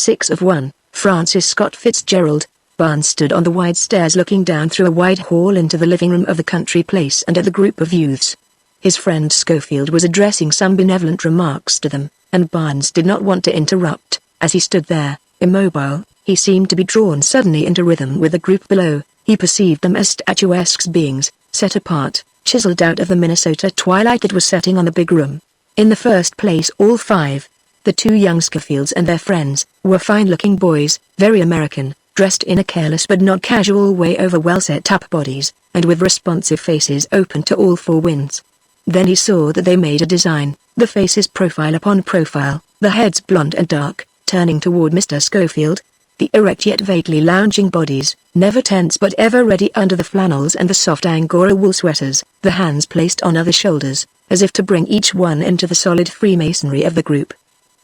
6 of 1, Francis Scott Fitzgerald. Barnes stood on the wide stairs looking down through a wide hall into the living room of the country place and at the group of youths. His friend Schofield was addressing some benevolent remarks to them, and Barnes did not want to interrupt. As he stood there, immobile, he seemed to be drawn suddenly into rhythm with the group below. He perceived them as statuesque beings, set apart, chiseled out of the Minnesota twilight that was setting on the big room. In the first place, all 5, the 2 young Schofields and their friends, were fine-looking boys, very American, dressed in a careless but not casual way over well-set-up bodies, and with responsive faces open to all 4 winds. Then he saw that they made a design, the faces profile upon profile, the heads blond and dark, turning toward Mr. Schofield, the erect yet vaguely lounging bodies, never tense but ever ready under the flannels and the soft Angora wool sweaters, the hands placed on other shoulders, as if to bring each one into the solid freemasonry of the group.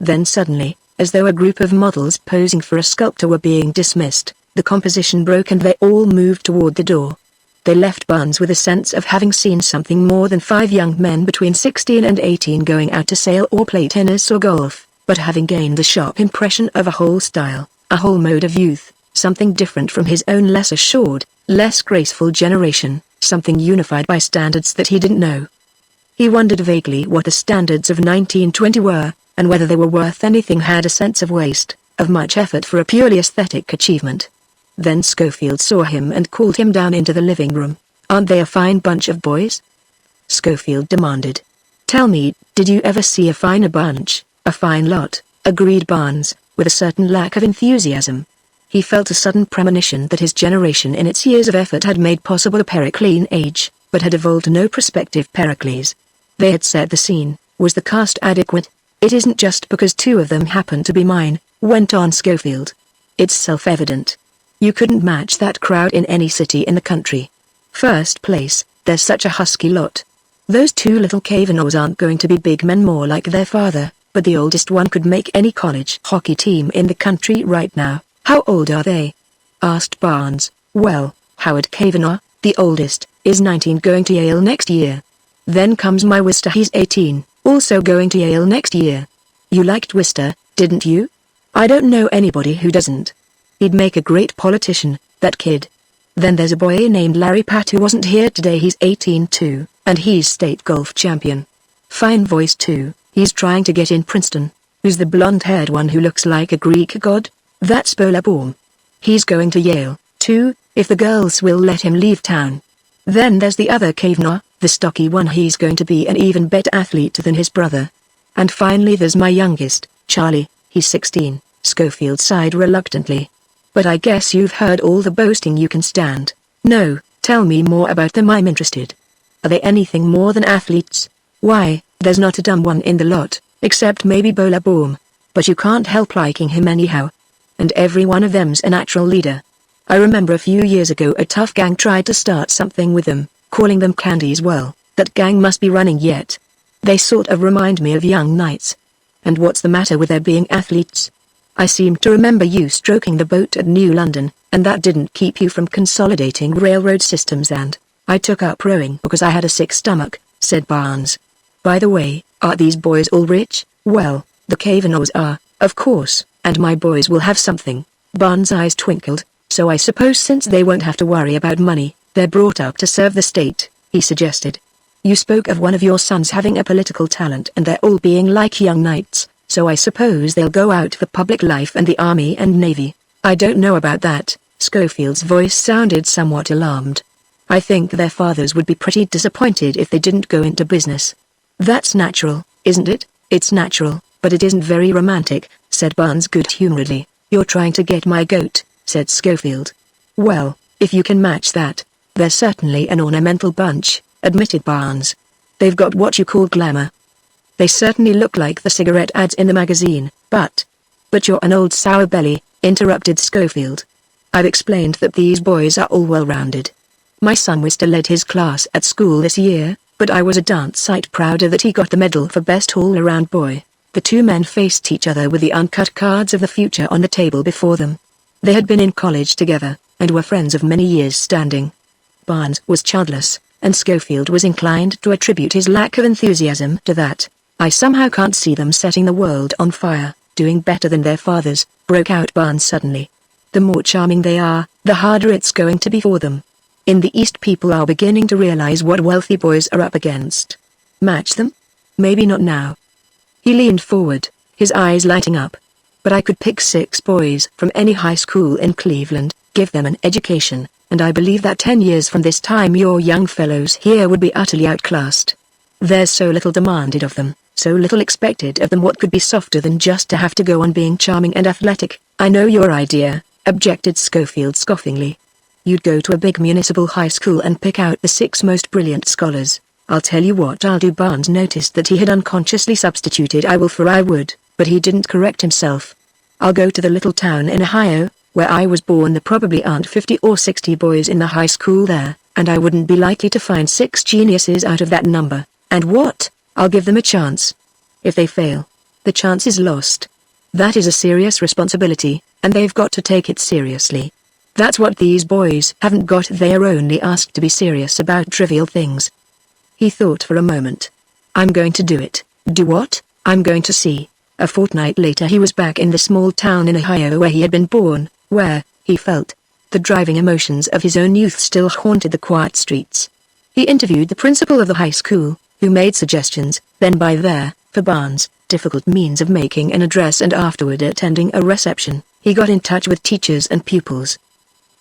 Then suddenly, as though a group of models posing for a sculptor were being dismissed, the composition broke and they all moved toward the door. They left Barnes with a sense of having seen something more than 5 young men between 16 and 18 going out to sail or play tennis or golf, but having gained the sharp impression of a whole style, a whole mode of youth, something different from his own less assured, less graceful generation, something unified by standards that he didn't know. He wondered vaguely what the standards of 1920 were, and whether they were worth anything, had a sense of waste, of much effort for a purely aesthetic achievement. Then Schofield saw him and called him down into the living room. "Aren't they a fine bunch of boys?" Schofield demanded. "Tell me, did you ever see a finer bunch?" "A fine lot," agreed Barnes, with a certain lack of enthusiasm. He felt a sudden premonition that his generation in its years of effort had made possible a Periclean age, but had evolved no prospective Pericles. They had set the scene. Was the cast adequate? "It isn't just because 2 of them happen to be mine," went on Schofield. "It's self-evident. You couldn't match that crowd in any city in the country. First place, there's such a husky lot. Those 2 little Kavanaghs aren't going to be big men more like their father, but the oldest one could make any college hockey team in the country right now." "How old are they?" asked Barnes. "Well, Howard Kavanaugh, the oldest, is 19, going to Yale next year. Then comes my Wister, he's 18, also going to Yale next year. You liked Wister, didn't you?" "I don't know anybody who doesn't. He'd make a great politician, that kid. Then there's a boy named Larry Pat who wasn't here today, he's 18 too, and he's state golf champion. Fine voice too, he's trying to get in Princeton." "Who's the blonde-haired one who looks like a Greek god?" "That's Baum. He's going to Yale, too, if the girls will let him leave town. Then there's the other Kavanaugh, the stocky one, he's going to be an even better athlete than his brother. And finally there's my youngest, Charlie, he's 16, Schofield sighed reluctantly. "But I guess you've heard all the boasting you can stand." "No, tell me more about them, I'm interested. Are they anything more than athletes?" "Why, there's not a dumb one in the lot, except maybe Baum, but you can't help liking him anyhow. And every one of them's a natural leader. I remember a few years ago a tough gang tried to start something with them, calling them Candies. Well, that gang must be running yet. They sort of remind me of young knights. And what's the matter with their being athletes? I seem to remember you stroking the boat at New London, and that didn't keep you from consolidating railroad systems, and I took up rowing because I had a sick stomach," said Barnes. "By the way, are these boys all rich?" "Well, the Kavanaughs are, of course, and my boys will have something." Barnes' eyes twinkled. "So I suppose since they won't have to worry about money, they're brought up to serve the state," he suggested. "You spoke of one of your sons having a political talent and they're all being like young knights, so I suppose they'll go out for public life and the army and navy." "I don't know about that." Schofield's voice sounded somewhat alarmed. "I think their fathers would be pretty disappointed if they didn't go into business." "That's natural, isn't it?" "It's natural, but it isn't very romantic," said Barnes good-humoredly. "You're trying to get my goat," said Schofield. "Well, if you can match that, they're certainly an ornamental bunch," admitted Barnes. "They've got what you call glamour. They certainly look like the cigarette ads in the magazine, but you're an old sour belly," interrupted Schofield. "I've explained that these boys are all well-rounded. My son Wister led his class at school this year, but I was a darn sight prouder that he got the medal for best all-around boy." The 2 men faced each other with the uncut cards of the future on the table before them. They had been in college together, and were friends of many years' standing. Barnes was childless, and Schofield was inclined to attribute his lack of enthusiasm to that. "I somehow can't see them setting the world on fire," doing better than their fathers," broke out Barnes suddenly. "The more charming they are, the harder it's going to be for them. In the East, people are beginning to realize what wealthy boys are up against. Match them? Maybe not now." He leaned forward, his eyes lighting up. "But I could pick 6 boys from any high school in Cleveland, give them an education, and I believe that 10 years from this time your young fellows here would be utterly outclassed. There's so little demanded of them, so little expected of them. What could be softer than just to have to go on being charming and athletic?" "I know your idea," objected Schofield scoffingly. "You'd go to a big municipal high school and pick out the 6 most brilliant scholars. I'll tell you what I'll do." Barnes noticed that he had unconsciously substituted "I will" for "I would," but he didn't correct himself. "I'll go to the little town in Ohio, where I was born. There probably aren't 50 or 60 boys in the high school there, and I wouldn't be likely to find 6 geniuses out of that number. And what? I'll give them a chance. If they fail, the chance is lost. That is a serious responsibility, and they've got to take it seriously. That's what these boys haven't got. They are only asked to be serious about trivial things." He thought for a moment. "I'm going to do it." "Do what?" "I'm going to see." A fortnight later he was back in the small town in Ohio where he had been born, where, he felt, the driving emotions of his own youth still haunted the quiet streets. He interviewed the principal of the high school, who made suggestions, then by their, for Barnes, difficult means of making an address and afterward attending a reception, he got in touch with teachers and pupils.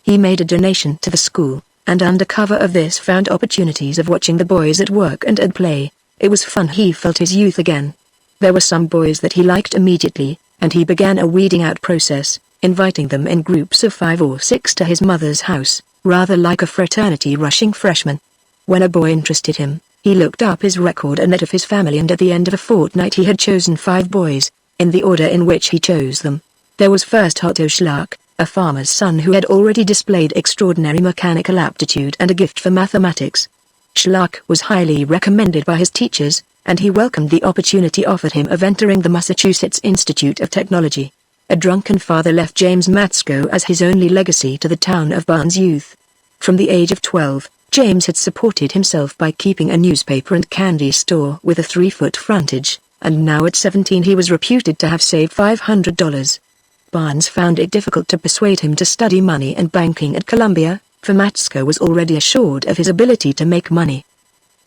He made a donation to the school, and under cover of this found opportunities of watching the boys at work and at play. It was fun. He felt his youth again. There were some boys that he liked immediately, and he began a weeding out process, inviting them in groups of 5 or 6 to his mother's house, rather like a fraternity rushing freshmen. When a boy interested him, he looked up his record and that of his family, and at the end of a fortnight he had chosen 5 boys, in the order in which he chose them. There was first Otto Schlag, a farmer's son who had already displayed extraordinary mechanical aptitude and a gift for mathematics. Schlag was highly recommended by his teachers, and he welcomed the opportunity offered him of entering the Massachusetts Institute of Technology. A drunken father left James Matsko as his only legacy to the town of Barnes' youth. From the age of 12, James had supported himself by keeping a newspaper and candy store with a 3-foot frontage, and now at 17 he was reputed to have saved $500. Barnes found it difficult to persuade him to study money and banking at Columbia, for Matsko was already assured of his ability to make money.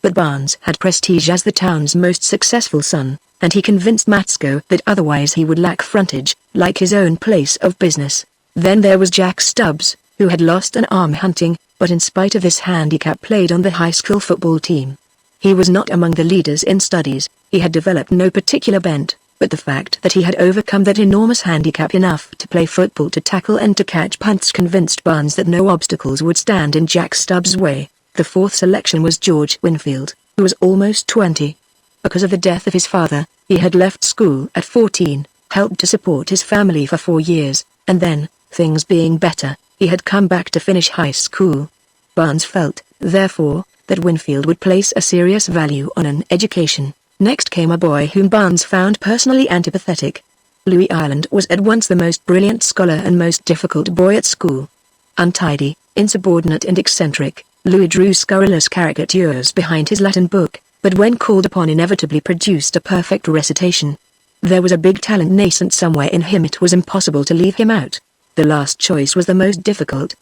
But Barnes had prestige as the town's most successful son, and he convinced Matsko that otherwise he would lack frontage, like his own place of business. Then there was Jack Stubbs, who had lost an arm hunting, but in spite of this handicap played on the high school football team. He was not among the leaders in studies, he had developed no particular bent, but the fact that he had overcome that enormous handicap enough to play football, to tackle and to catch punts convinced Barnes that no obstacles would stand in Jack Stubbs' way. The 4th selection was George Winfield, who was almost 20. Because of the death of his father, he had left school at 14, helped to support his family for 4 years, and then, things being better, he had come back to finish high school. Barnes felt, therefore, that Winfield would place a serious value on an education. Next came a boy whom Barnes found personally antipathetic. Louis Ireland was at once the most brilliant scholar and most difficult boy at school. Untidy, insubordinate and eccentric, Louis drew scurrilous caricatures behind his Latin book, but when called upon inevitably produced a perfect recitation. There was a big talent nascent somewhere in him. It was impossible to leave him out. The last choice was the most difficult.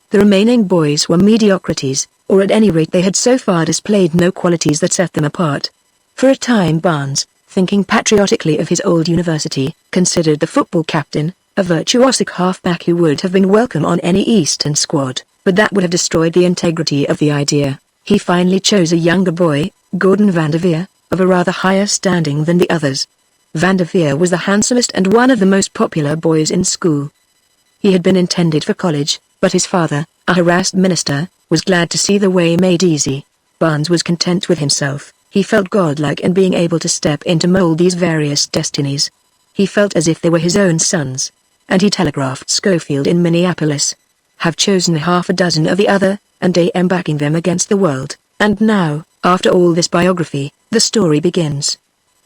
The remaining boys were mediocrities, or at any rate they had so far displayed no qualities that set them apart. For a time Barnes, thinking patriotically of his old university, considered the football captain a virtuosic halfback who would have been welcome on any Eastern squad, but that would have destroyed the integrity of the idea. He finally chose a younger boy, Gordon Vanderveer, of a rather higher standing than the others. Vanderveer was the handsomest and one of the most popular boys in school. He had been intended for college, but his father, a harassed minister, was glad to see the way made easy. Barnes was content with himself. He felt godlike in being able to step in to mold these various destinies. He felt as if they were his own sons. And he telegraphed Schofield in Minneapolis. "Have chosen half a dozen of the other, and I am backing them against the world." And now, after all this biography, the story begins.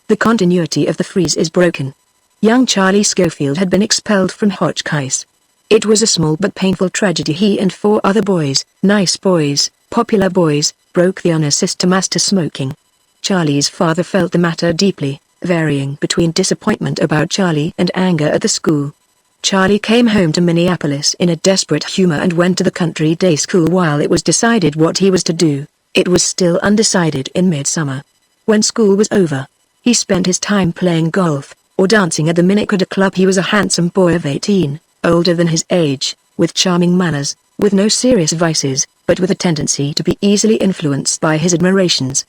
The continuity of the frieze is broken. Young Charlie Schofield had been expelled from Hotchkiss. It was a small but painful tragedy. He and 4 other boys, nice boys, popular boys, broke the honor system as to smoking. Charlie's father felt the matter deeply, varying between disappointment about Charlie and anger at the school. Charlie came home to Minneapolis in a desperate humor and went to the country day school while it was decided what he was to do. It was still undecided in midsummer. When school was over, he spent his time playing golf, or dancing at the Minnecuda Club. He was a handsome boy of 18, older than his age, with charming manners, with no serious vices, but with a tendency to be easily influenced by his admirations.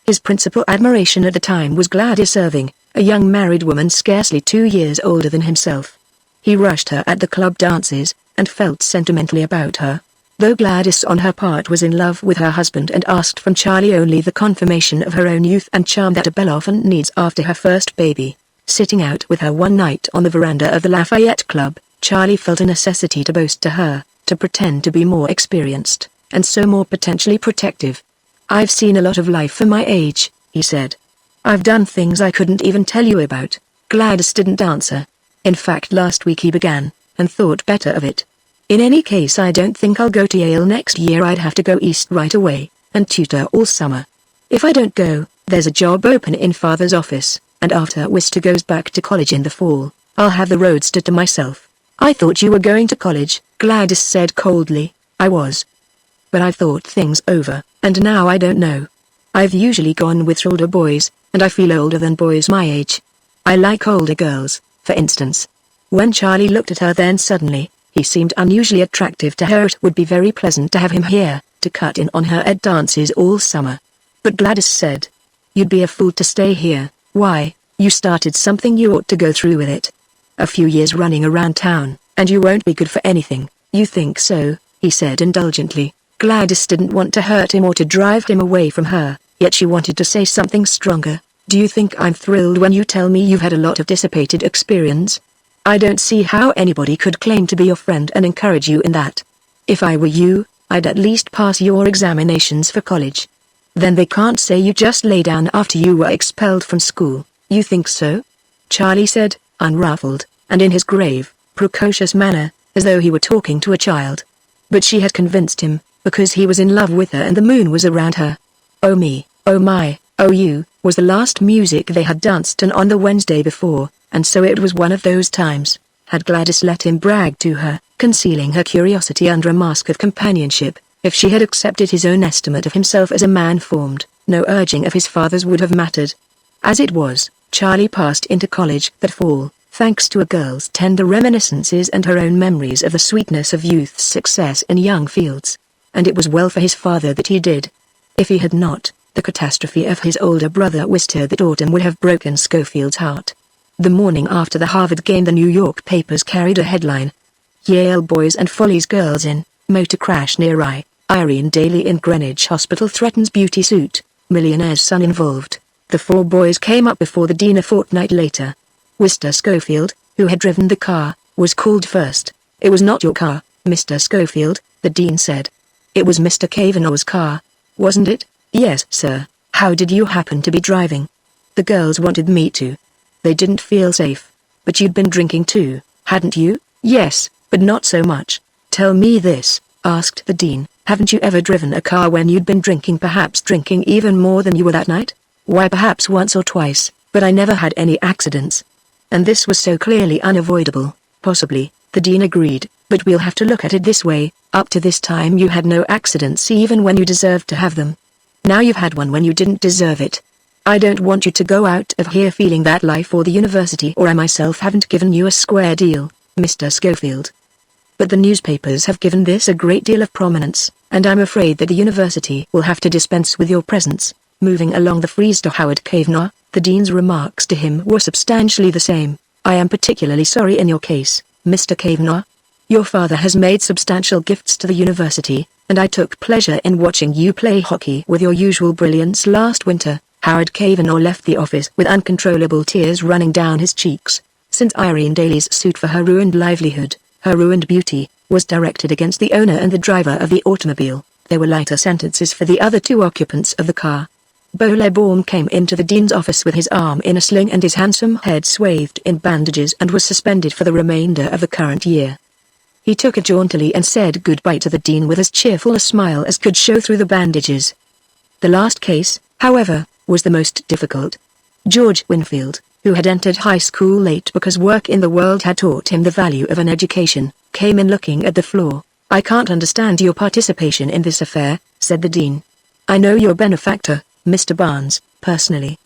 His principal admiration at the time was Gladys Irving, a young married woman scarcely 2 years older than himself. He rushed her at the club dances, and felt sentimentally about her, though Gladys on her part was in love with her husband and asked from Charlie only the confirmation of her own youth and charm that a belle often needs after her first baby. Sitting out with her one night on the veranda of the Lafayette Club, Charlie felt a necessity to boast to her, to pretend to be more experienced, and so more potentially protective. "I've seen a lot of life for my age," he said. "I've done things I couldn't even tell you about." Gladys didn't answer. In fact, last week he began, and thought better of it. "In any case, I don't think I'll go to Yale next year. I'd have to go east right away, and tutor all summer. If I don't go, there's a job open in Father's office, and after Wister goes back to college in the fall, I'll have the roadster to myself." "I thought you were going to college," Gladys said coldly. "I was. But I've thought things over, and now I don't know. I've usually gone with older boys, and I feel older than boys my age. I like older girls, for instance." When Charlie looked at her, then suddenly, he seemed unusually attractive to her. It would be very pleasant to have him here, to cut in on her at dances all summer. But Gladys said, "You'd be a fool to stay here. Why, you started something, you ought to go through with it. A few years running around town, and you won't be good for anything." "You think so?" he said indulgently. Gladys didn't want to hurt him or to drive him away from her, yet she wanted to say something stronger. "Do you think I'm thrilled when you tell me you've had a lot of dissipated experience? I don't see how anybody could claim to be your friend and encourage you in that. If I were you, I'd at least pass your examinations for college. Then they can't say you just lay down after you were expelled from school." "You think so?" Charlie said, unruffled, and in his grave, precocious manner, as though he were talking to a child. But she had convinced him, because he was in love with her and the moon was around her. "Oh me, oh my, oh you," was the last music they had danced on the Wednesday before, and so it was one of those times. Had Gladys let him brag to her, concealing her curiosity under a mask of companionship, if she had accepted his own estimate of himself as a man formed, no urging of his father's would have mattered. As it was, Charlie passed into college that fall, thanks to a girl's tender reminiscences and her own memories of the sweetness of youth's success in young fields. And it was well for his father that he did. If he had not, the catastrophe of his older brother Wister that autumn would have broken Schofield's heart. The morning after the Harvard game, the New York papers carried a headline: "Yale boys and Follies girls in motor crash near Irene Daly in Greenwich Hospital threatens beauty suit, millionaire's son involved." The 4 boys came up before the dean a fortnight later. Wister Schofield, who had driven the car, was called first. "It was not your car, Mr. Schofield," the dean said. "It was Mr. Kavanaugh's car, wasn't it?" "Yes, sir." "How did you happen to be driving?" "The girls wanted me to. They didn't feel safe." "But you'd been drinking too, hadn't you?" "Yes, but not so much." "Tell me this," asked the dean, "haven't you ever driven a car when you'd been drinking, perhaps drinking even more than you were that night?" "Why, perhaps once or twice, but I never had any accidents." And this was so clearly unavoidable. "Possibly," the dean agreed, "but we'll have to look at it this way. Up to this time you had no accidents even when you deserved to have them. Now you've had one when you didn't deserve it. I don't want you to go out of here feeling that life or the university or I myself haven't given you a square deal, Mr. Schofield. But the newspapers have given this a great deal of prominence, and I'm afraid that the university will have to dispense with your presence." Moving along the frieze to Howard Kavanaugh, the dean's remarks to him were substantially the same. "I am particularly sorry in your case, Mr. Kavanaugh. Your father has made substantial gifts to the university, and I took pleasure in watching you play hockey with your usual brilliance last winter." Howard Kavanaugh left the office with uncontrollable tears running down his cheeks. Since Irene Daly's suit for her ruined livelihood, her ruined beauty, was directed against the owner and the driver of the automobile, there were lighter sentences for the other 2 occupants of the car. Bolebaum came into the dean's office with his arm in a sling and his handsome head swathed in bandages and was suspended for the remainder of the current year. He took it jauntily and said goodbye to the dean with as cheerful a smile as could show through the bandages. The last case, however, was the most difficult. George Winfield, who had entered high school late because work in the world had taught him the value of an education, came in looking at the floor. "I can't understand your participation in this affair," said the dean. "I know your benefactor, Mr. Barnes, personally.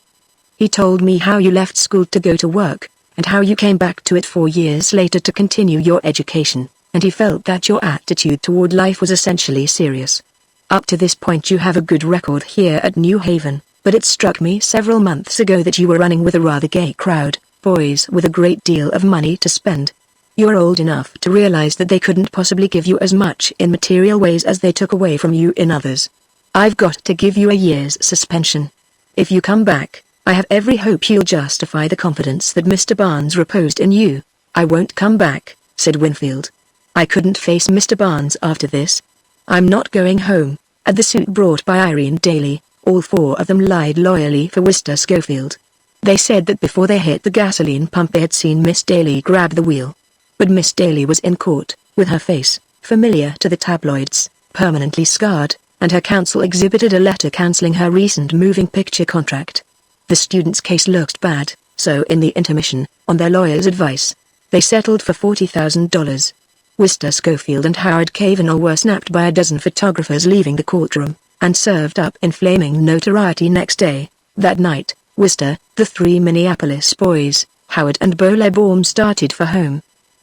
He told me how you left school to go to work, and how you came back to it 4 years later to continue your education, and he felt that your attitude toward life was essentially serious. Up to this point you have a good record here at New Haven, but it struck me several months ago that you were running with a rather gay crowd, boys with a great deal of money to spend. You are old enough to realize that they couldn't possibly give you as much in material ways as they took away from you in others. I've got to give you a year's suspension. If you come back, I have every hope you'll justify the confidence that Mr. Barnes reposed in you." "I won't come back," said Winfield. "I couldn't face Mr. Barnes after this. I'm not going home." At the suit brought by Irene Daly, all 4 of them lied loyally for Mr. Schofield. They said that before they hit the gasoline pump they had seen Miss Daly grab the wheel. But Miss Daly was in court, with her face, familiar to the tabloids, permanently scarred, and her counsel exhibited a letter cancelling her recent moving picture contract. The student's case looked bad, so in the intermission, on their lawyer's advice, they settled for $40,000. Mr. Schofield and Howard Kavanaugh were snapped by a dozen photographers leaving the courtroom, and served up in flaming notoriety next day. That night, Mr. the 3 Minneapolis boys, Howard and Bo Lebaum, started for home.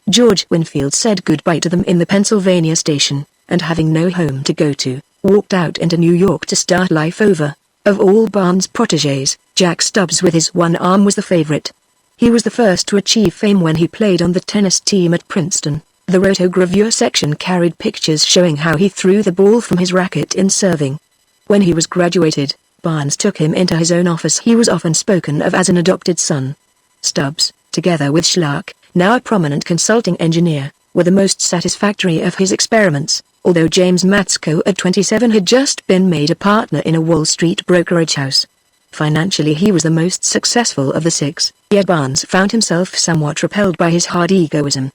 George Winfield said goodbye to them in the Pennsylvania station, and having no home to go to, walked out into New York to start life over. Of all Barnes' protégés, Jack Stubbs with his one arm was the favorite. He was the first to achieve fame when he played on the tennis team at Princeton. The rotogravure section carried pictures showing how he threw the ball from his racket in serving. When he was graduated, Barnes took him into his own office. He was often spoken of as an adopted son. Stubbs, together with Schlark, now a prominent consulting engineer, were the most satisfactory of his experiments, although James Matsko at 27 had just been made a partner in a Wall Street brokerage house. Financially he was the most successful of the 6, yet Barnes found himself somewhat repelled by his hard egoism.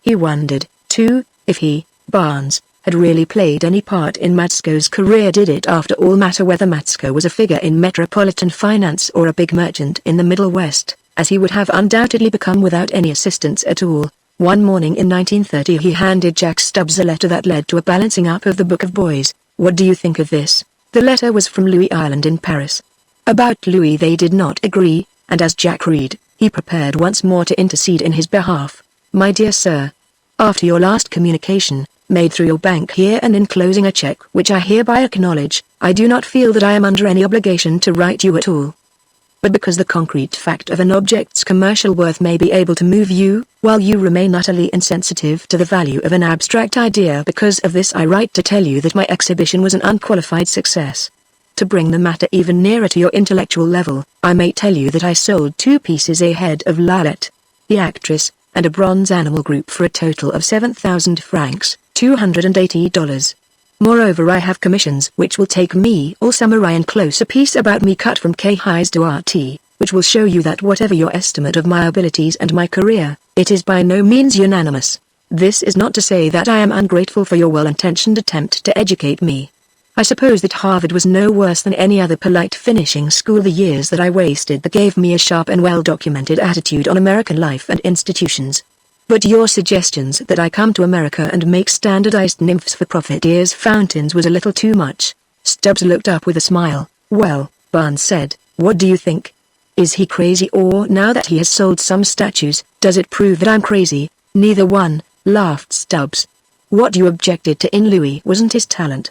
He wondered, too, if he, Barnes, had really played any part in Matsko's career. Did it after all matter whether Matsko was a figure in metropolitan finance or a big merchant in the Middle West, as he would have undoubtedly become without any assistance at all? One morning in 1930 he handed Jack Stubbs a letter that led to a balancing up of the Book of Boys. "What do you think of this?" The letter was from Louis Island in Paris. About Louis they did not agree, and as Jack read, he prepared once more to intercede in his behalf. "My dear sir, after your last communication, made through your bank here and enclosing a check which I hereby acknowledge, I do not feel that I am under any obligation to write you at all. But because the concrete fact of an object's commercial worth may be able to move you, while you remain utterly insensitive to the value of an abstract idea, because of this I write to tell you that my exhibition was an unqualified success. To bring the matter even nearer to your intellectual level, I may tell you that I sold 2 pieces a head of Lalette, the actress, and a bronze animal group for a total of 7,000 francs, $280. Moreover, I have commissions which will take me all summer. I enclose a piece about me cut from Hayes Duarte, which will show you that whatever your estimate of my abilities and my career, it is by no means unanimous. This is not to say that I am ungrateful for your well-intentioned attempt to educate me. I suppose that Harvard was no worse than any other polite finishing school. The years that I wasted that gave me a sharp and well-documented attitude on American life and institutions. But your suggestions that I come to America and make standardized nymphs for profiteers' fountains was a little too much." Stubbs looked up with a smile. "Well," Barnes said, "what do you think? Is he crazy, or now that he has sold some statues, does it prove that I'm crazy?" "Neither one," laughed Stubbs. "What you objected to in Louis wasn't his talent.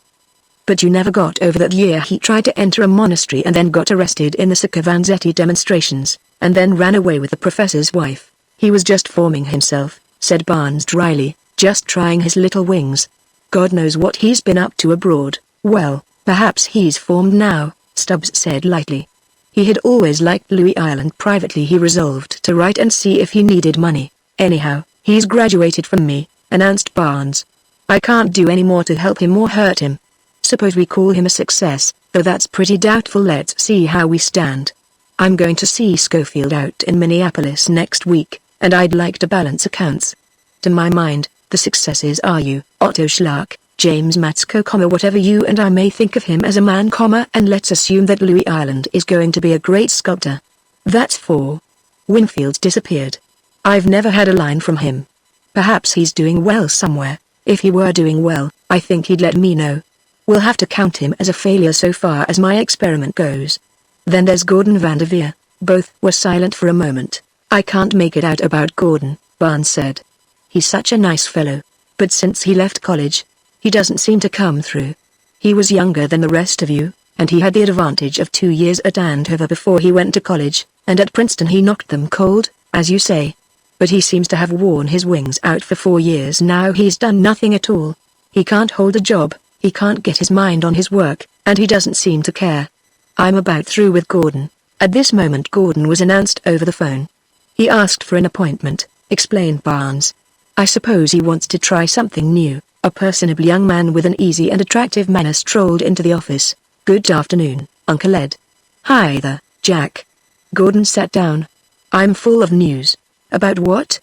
But you never got over that year he tried to enter a monastery and then got arrested in the Sacco Vanzetti demonstrations, and then ran away with the professor's wife. He was just forming himself," said Barnes dryly, "just trying his little wings. God knows what he's been up to abroad." "Well, perhaps he's formed now," Stubbs said lightly. He had always liked Louis Island. Privately he resolved to write and see if he needed money. "Anyhow, he's graduated from me," announced Barnes. "I can't do any more to help him or hurt him. Suppose we call him a success, though that's pretty doubtful. Let's see how we stand. I'm going to see Schofield out in Minneapolis next week, and I'd like to balance accounts. To my mind, the successes are you, Otto Schlark, James Matsko, whatever you and I may think of him as a man, and let's assume that Louis Island is going to be a great sculptor. That's 4. Winfield disappeared. I've never had a line from him. Perhaps he's doing well somewhere. If he were doing well, I think he'd let me know. We'll have to count him as a failure so far as my experiment goes. Then there's Gordon Vanderveer. Both were silent for a moment. I can't make it out about Gordon, Barnes said. He's such a nice fellow. But since he left college, he doesn't seem to come through. He was younger than the rest of you, and he had the advantage of 2 years at Andover before he went to college, and at Princeton he knocked them cold, as you say. But he seems to have worn his wings out for 4 years now. He's done nothing at all. He can't hold a job, he can't get his mind on his work, and he doesn't seem to care. I'm about through with Gordon. At this moment Gordon was announced over the phone. He asked for an appointment, explained Barnes. I suppose he wants to try something new. A personable young man with an easy and attractive manner strolled into the office. Good afternoon, Uncle Ed. Hi there, Jack. Gordon sat down. I'm full of news. About what?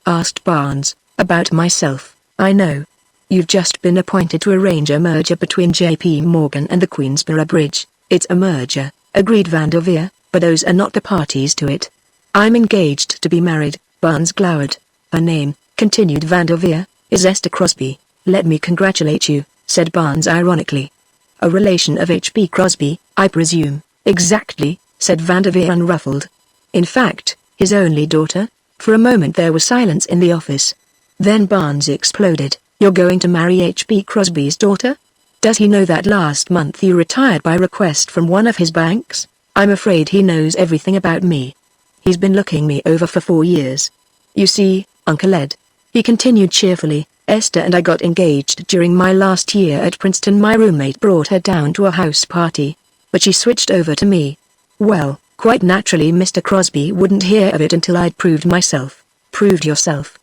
Asked Barnes. About myself, I know. You've just been appointed to arrange a merger between J.P. Morgan and the Queensborough Bridge. It's a merger, agreed Vanderveer, but those are not the parties to it. I'm engaged to be married, Barnes glowered. Her name, continued Vanderveer, is Esther Crosby. Let me congratulate you, said Barnes ironically. A relation of H.B. Crosby, I presume. Exactly, said Vanderveer unruffled. In fact, his only daughter. For a moment there was silence in the office. Then Barnes exploded. You're going to marry H.B. Crosby's daughter? Does he know that last month you retired by request from one of his banks? I'm afraid he knows everything about me. He's been looking me over for 4 years. You see, Uncle Ed, he continued cheerfully, Esther and I got engaged during my last year at Princeton. My roommate brought her down to a house party, but she switched over to me. Well, quite naturally Mr. Crosby wouldn't hear of it until I'd proved myself. Proved yourself?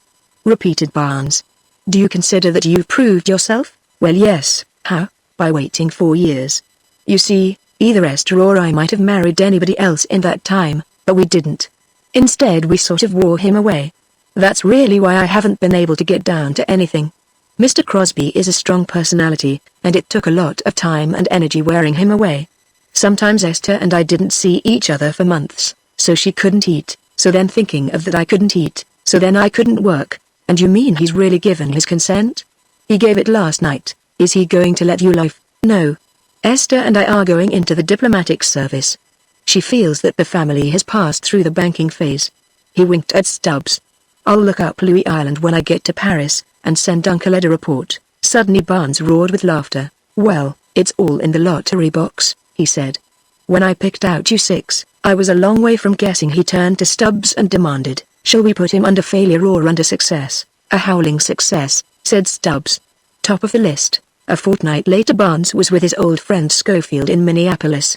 Repeated Barnes. Do you consider that you've proved yourself? Well, yes. How? By waiting 4 years. You see, either Esther or I might have married anybody else in that time, but we didn't. Instead we sort of wore him away. That's really why I haven't been able to get down to anything. Mr. Crosby is a strong personality, and it took a lot of time and energy wearing him away. Sometimes Esther and I didn't see each other for months, so she couldn't eat, so then thinking of that I couldn't eat, so then I couldn't work. And you mean he's really given his consent? He gave it last night. Is he going to let you live? No. Esther and I are going into the diplomatic service. She feels that the family has passed through the banking phase. He winked at Stubbs. I'll look up Louis Island when I get to Paris, and send Uncle Ed a report. Suddenly Barnes roared with laughter. Well, it's all in the lottery box, he said. When I picked out U6, I was a long way from guessing. He turned to Stubbs and demanded, shall we put him under failure or under success? A howling success, said Stubbs. Top of the list. A fortnight later Barnes was with his old friend Schofield in Minneapolis.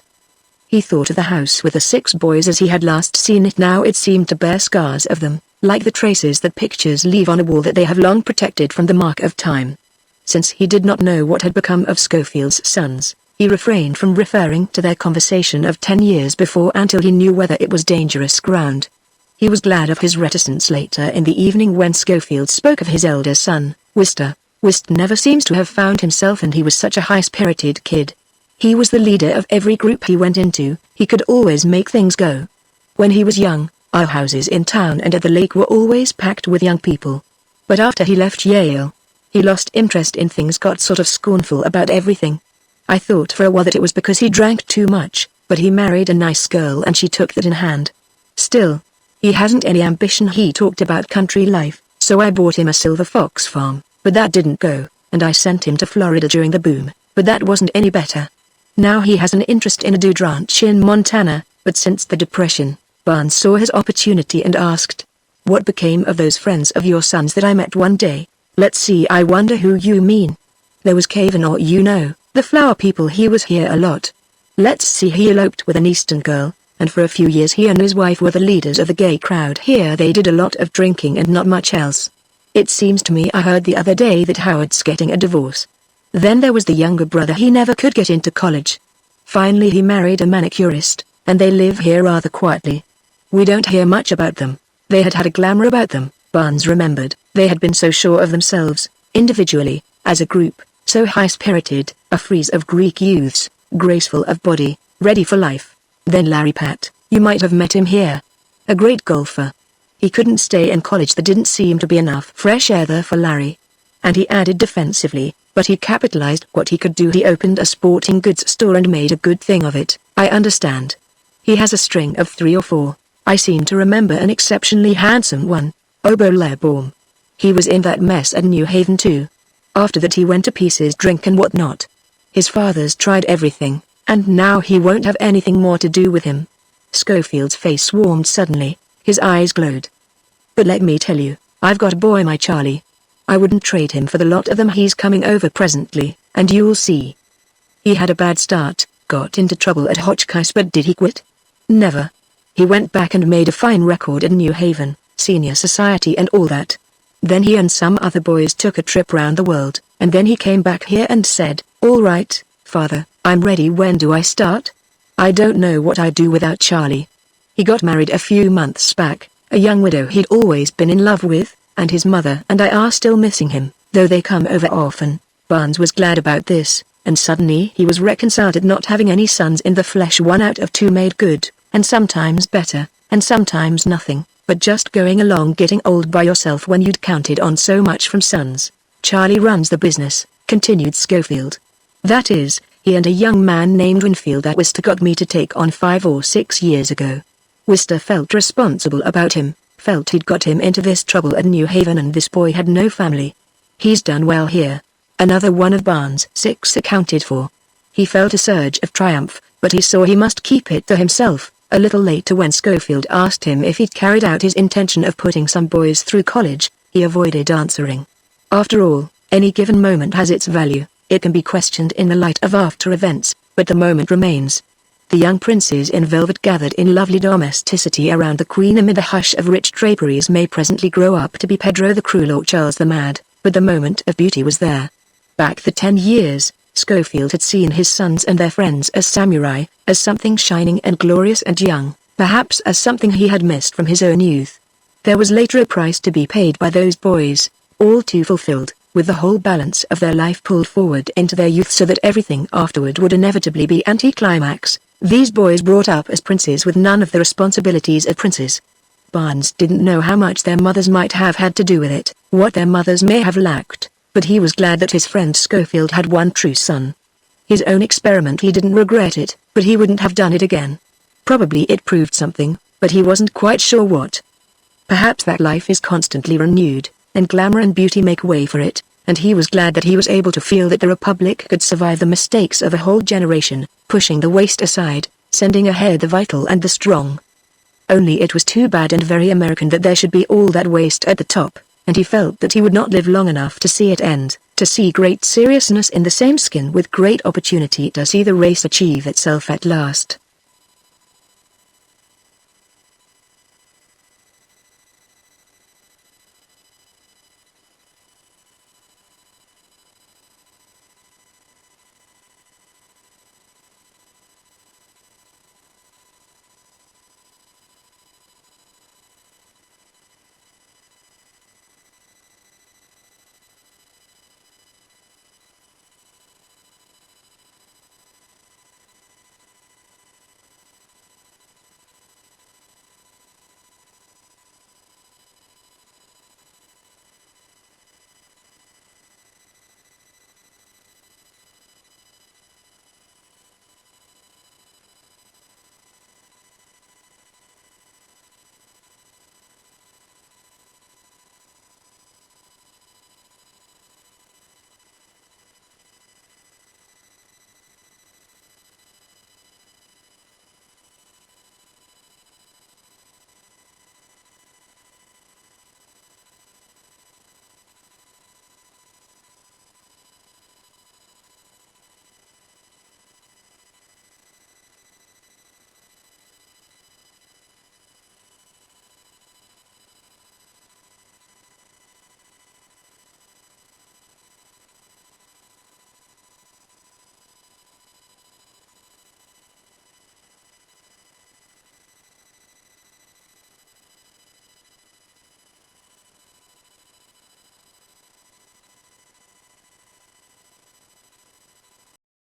He thought of the house with the 6 boys as he had last seen it. Now it seemed to bear scars of them, like the traces that pictures leave on a wall that they have long protected from the mark of time. Since he did not know what had become of Schofield's sons, he refrained from referring to their conversation of 10 years before until he knew whether it was dangerous ground. He was glad of his reticence later in the evening when Schofield spoke of his elder son, Wister. Wist never seems to have found himself, and he was such a high-spirited kid. He was the leader of every group he went into. He could always make things go. When he was young, our houses in town and at the lake were always packed with young people. But after he left Yale, he lost interest in things, got sort of scornful about everything. I thought for a while that it was because he drank too much, but he married a nice girl and she took that in hand. Still, he hasn't any ambition. He talked about country life, so I bought him a Silver Fox farm. But that didn't go, and I sent him to Florida during the boom, but that wasn't any better. Now he has an interest in a dude ranch in Montana, but since the Depression, Barnes saw his opportunity and asked, what became of those friends of your son's that I met one day? Let's see, I wonder who you mean. There was Kavanaugh, you know, the flower people. He was here a lot. Let's see, he eloped with an Eastern girl, and for a few years he and his wife were the leaders of the gay crowd here. They did a lot of drinking and not much else. It seems to me I heard the other day that Howard's getting a divorce. Then there was the younger brother. He never could get into college. Finally he married a manicurist, and they live here rather quietly. We don't hear much about them. They had a glamour about them, Barnes remembered. They had been so sure of themselves, individually, as a group, so high-spirited, a frieze of Greek youths, graceful of body, ready for life. Then Larry Pat, You might have met him here. A great golfer. He couldn't stay in college. There didn't seem to be enough fresh air there for Larry. And he added defensively, but he capitalized what he could do. He opened a sporting goods store and made a good thing of it. I understand. He has a string of 3 or 4. I seem to remember an exceptionally handsome one. Obo Lehrbaum. He was in that mess at New Haven too. After that he went to pieces, drink and whatnot. His father's tried everything, and now he won't have anything more to do with him. Schofield's face warmed suddenly, his eyes glowed. But let me tell you, I've got a boy, my Charlie. I wouldn't trade him for the lot of them. He's coming over presently, and you'll see. He had a bad start, got into trouble at Hotchkiss, but did he quit? Never. He went back and made a fine record at New Haven, senior society and all that. Then he and some other boys took a trip round the world, and then he came back here and said, "All right, father, I'm ready. When do I start? I don't know what I'd do without Charlie." He got married a few months back, a young widow he'd always been in love with, and his mother and I are still missing him, though they come over often. Barnes was glad about this, and suddenly he was reconciled at not having any sons in the flesh. 1 out of 2 made good, and sometimes better, and sometimes nothing, but just going along getting old by yourself when you'd counted on so much from sons. Charlie runs the business, continued Schofield. That is, he and a young man named Winfield that Wister got me to take on 5 or 6 years ago. Wister felt responsible about him, felt he'd got him into this trouble at New Haven, and this boy had no family. He's done well here. Another one of Barnes' 6 accounted for. He felt a surge of triumph, but he saw he must keep it to himself. A little later, when Schofield asked him if he'd carried out his intention of putting some boys through college, he avoided answering. After all, any given moment has its value. It can be questioned in the light of after events, but the moment remains. The young princes in velvet gathered in lovely domesticity around the queen amid the hush of rich draperies may presently grow up to be Pedro the Cruel or Charles the Mad, but the moment of beauty was there. Back the 10 years, Schofield had seen his sons and their friends as samurai, as something shining and glorious and young, perhaps as something he had missed from his own youth. There was later a price to be paid by those boys, all too fulfilled, with the whole balance of their life pulled forward into their youth so that everything afterward would inevitably be anticlimax. These boys brought up as princes with none of the responsibilities of princes. Barnes didn't know how much their mothers might have had to do with it, what their mothers may have lacked, but he was glad that his friend Schofield had one true son. His own experiment, he didn't regret it, but he wouldn't have done it again. Probably it proved something, but he wasn't quite sure what. Perhaps that life is constantly renewed, and glamour and beauty make way for it, and he was glad that he was able to feel that the Republic could survive the mistakes of a whole generation, pushing the waste aside, sending ahead the vital and the strong. Only it was too bad and very American that there should be all that waste at the top, and he felt that he would not live long enough to see it end, to see great seriousness in the same skin with great opportunity, to see the race achieve itself at last.